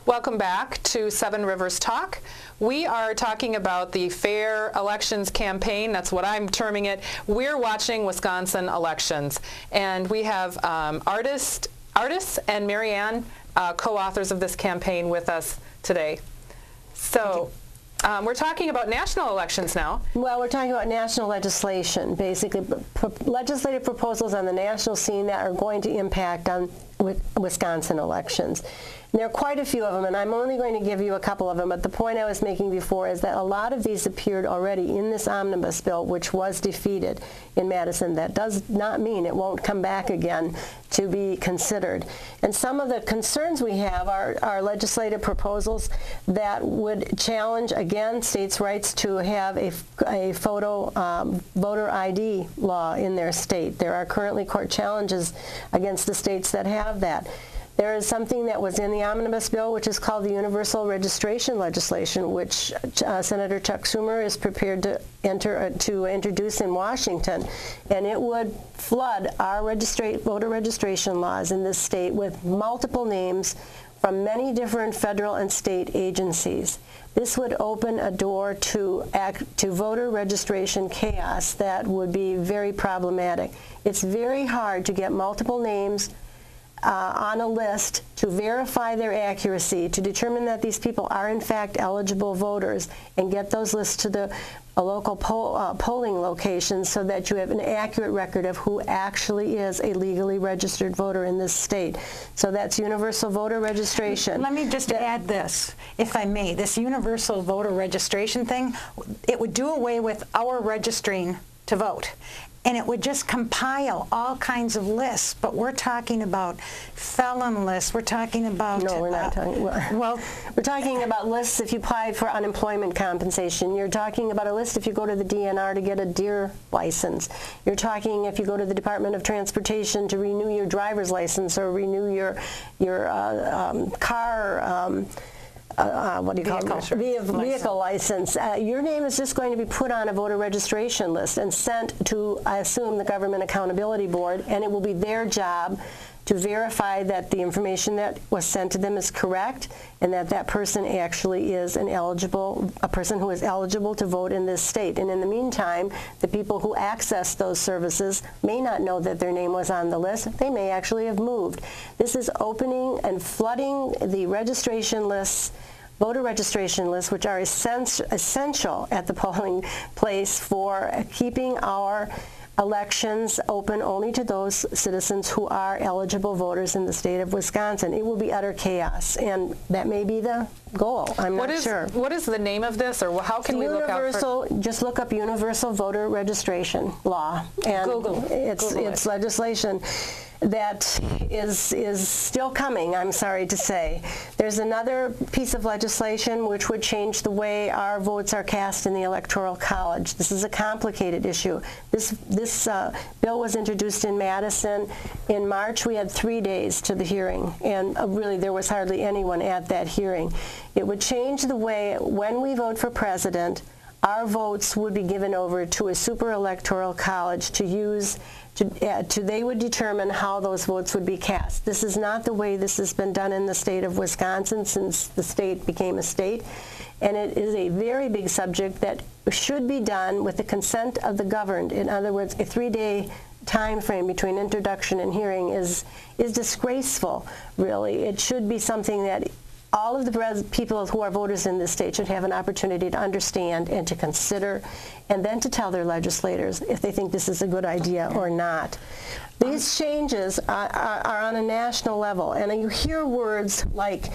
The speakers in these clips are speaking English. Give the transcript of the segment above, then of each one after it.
Welcome back to Seven Rivers Talk. We are talking about the Fair Elections campaign. That's what I'm terming it. We're watching Wisconsin elections. And we have Artis and Marianne, co-authors of this campaign, with us today. So we're talking about national elections now. Well, we're talking about national legislation, basically legislative proposals on the national scene that are going to impact on Wisconsin elections. And there are quite a few of them, and I'm only going to give you a couple of them, but the point I was making before is that a lot of these appeared already in this omnibus bill, which was defeated in Madison. That does not mean it won't come back again to be considered. And some of the concerns we have are legislative proposals that would challenge, again, states' rights to have a photo voter ID law in their state. There are currently court challenges against the states that have that. There is something that was in the omnibus bill, which is called the universal registration legislation, which Senator Chuck Schumer is prepared to introduce in Washington, and it would flood our voter registration laws in this state with multiple names from many different federal and state agencies. This would open a door to voter registration chaos that would be very problematic. It's very hard to get multiple names on a list to verify their accuracy, to determine that these people are in fact eligible voters, and get those lists to the local polling locations so that you have an accurate record of who actually is a legally registered voter in this state. So that's universal voter registration. Let me just add this, if I may. This universal voter registration thing, it would do away with our registering to vote. And it would just compile all kinds of lists, but we're talking about felon lists. We're talking about... No, we're not talking... Well, we're talking about lists if you apply for unemployment compensation. You're talking about a list if you go to the DNR to get a deer license. You're talking if you go to the Department of Transportation to renew your driver's license or renew your car... what do you call it? Vehicle license. Your name is just going to be put on a voter registration list and sent to, I assume, the Government Accountability Board, and it will be their job to verify that the information that was sent to them is correct and that that person actually is a person who is eligible to vote in this state. And in the meantime, the people who access those services may not know that their name was on the list. They may actually have moved. This is opening and flooding the registration lists, voter registration lists, which are essential at the polling place for keeping our elections open only to those citizens who are eligible voters in the state of Wisconsin. It will be utter chaos, and that may be the goal. I'm not sure. What is the name of this, or how can we look out for? Just look up universal voter registration law, and Google it's legislation that is still coming, I'm sorry to say. There's another piece of legislation which would change the way our votes are cast in the Electoral College. This is a complicated issue. This bill was introduced in Madison. In March, we had 3 days to the hearing, and really there was hardly anyone at that hearing. It would change the way, when we vote for president, our votes would be given over to a super electoral college to use. They would determine how those votes would be cast. This is not the way this has been done in the state of Wisconsin since the state became a state, and it is a very big subject that should be done with the consent of the governed. In other words, a 3-day time frame between introduction and hearing is disgraceful, really. It should be something that all of the people who are voters in this state should have an opportunity to understand and to consider, and then to tell their legislators if they think this is a good idea or not. These changes are on a national level, and you hear words like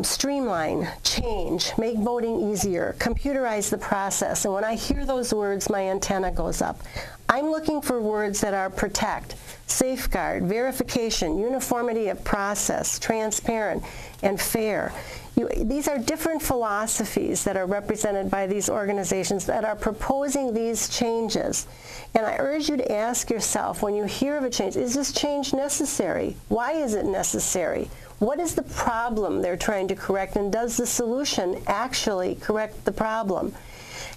streamline, change, make voting easier, computerize the process, and when I hear those words, my antenna goes up. I'm looking for words that are protect, safeguard, verification, uniformity of process, transparent, and fair. These are different philosophies that are represented by these organizations that are proposing these changes. And I urge you to ask yourself, when you hear of a change, is this change necessary? Why is it necessary? What is the problem they're trying to correct, and does the solution actually correct the problem?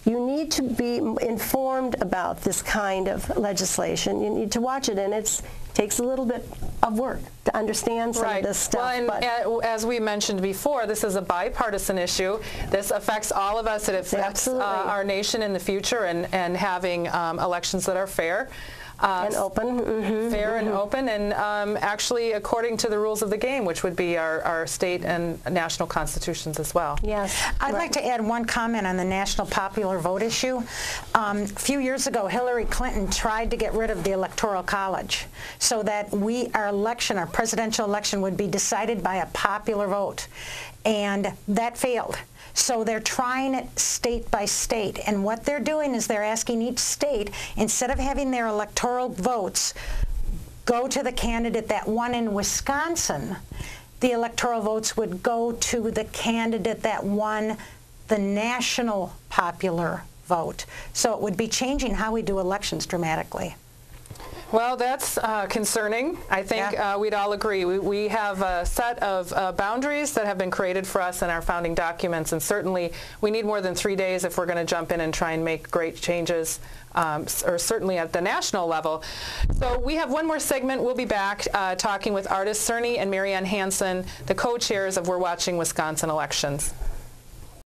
You need to be informed about this kind of legislation. You need to watch it, and it's takes a little bit of work to understand some of this stuff. Well, and as we mentioned before, this is a bipartisan issue. This affects all of us. It affects our nation in the future, and having elections that are fair. And open. Fair and open, and actually according to the rules of the game, which would be our state and national constitutions as well. Yes. I'd like to add one comment on the national popular vote issue. A few years ago, Hillary Clinton tried to get rid of the Electoral College so that our presidential election would be decided by a popular vote, and that failed. So they're trying it state by state, and what they're doing is they're asking each state, instead of having their electoral votes go to the candidate that won in Wisconsin, the electoral votes would go to the candidate that won the national popular vote. So it would be changing how we do elections dramatically. Well, that's concerning. I think we'd all agree. We have a set of boundaries that have been created for us in our founding documents, and certainly we need more than 3 days if we're going to jump in and try and make great changes, or certainly at the national level. So we have one more segment. We'll be back talking with Ardis Cerny and Marianne Hansen, the co-chairs of We're Watching Wisconsin Elections.